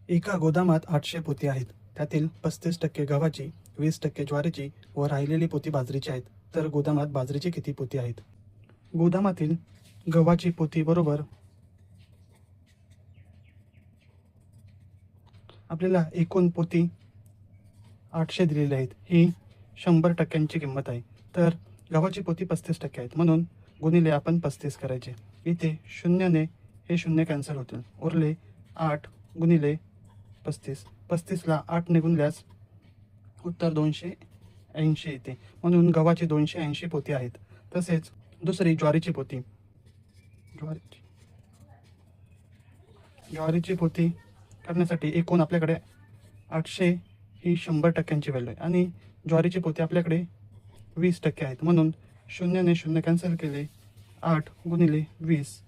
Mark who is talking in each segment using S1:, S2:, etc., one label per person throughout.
S1: एका गोदामात 800 पोती आहेत. त्यातील 35% गव्हाची, 20% ज्वारीची व राहिलेली पोती बाजरीची आहेत. तर गोदामात बाजरीची किती पोती आहेत? गोदामातील गव्हाची पोती बरोबर आपल्याला एकूण पोती 800 दिलेली आहेत. ही 100% किंमत आहे. तर गव्हाची पोती 35% आहेत, म्हणून गुणिले आपण 35 करायचे. इथे शून्याने हे शून्य कॅन्सल होतील. उरले 8 गुणिले 35. 35ला 8ने गुणल्यास उत्तर 280 येते. म्हणून गव्हाची 280 पोती आहेत. तसेच दुसरी ज्वारीची पोती. ज्वारीची पोती करण्यासाठी एकूण आपल्याकडे 800 ही 100%ची व्हॅल्यू आहे आणि ज्वारीची पोती आपल्याकडे 20% आहेत. म्हणून शून्याने शून्य कॅन्सल केले. 8 गुणिले 20.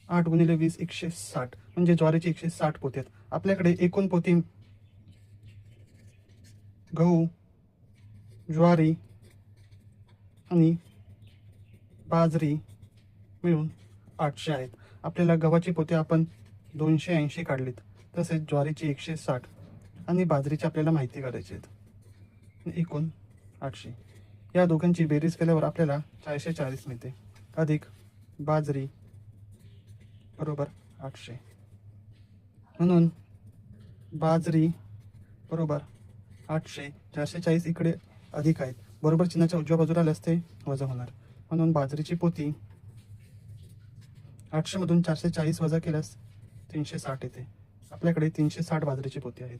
S1: 8 गुणिले 20 160, म्हणजे ज्वारीची 160 पोती आहेत. आपल्याकडे एकूण पोती गहू, ज्वारी आणि बाजरी मिळून 800 आहेत. आपल्याला गव्हाची पोती आपण 280 काढलीत, तसेच ज्वारीची 160 आणि बाजरीची आपल्याला माहिती काढायची आहेत. एकूण 800. या दोघांची बेरीज केल्यावर आपल्याला 440 मिळते. अधिक बाजरी बरोबर 800. म्हणून बाजरी बरोबर 800. 440 इकडे अधिक आहेत. बरोबर चिन्हाच्या उजव्या बाजूला आल्यास ते वजा होणार. म्हणून बाजरीची पोती 800 मधून 440 वजा केल्यास 360 येते. आपल्याकडे 360 बाजरीची पोती आहेत.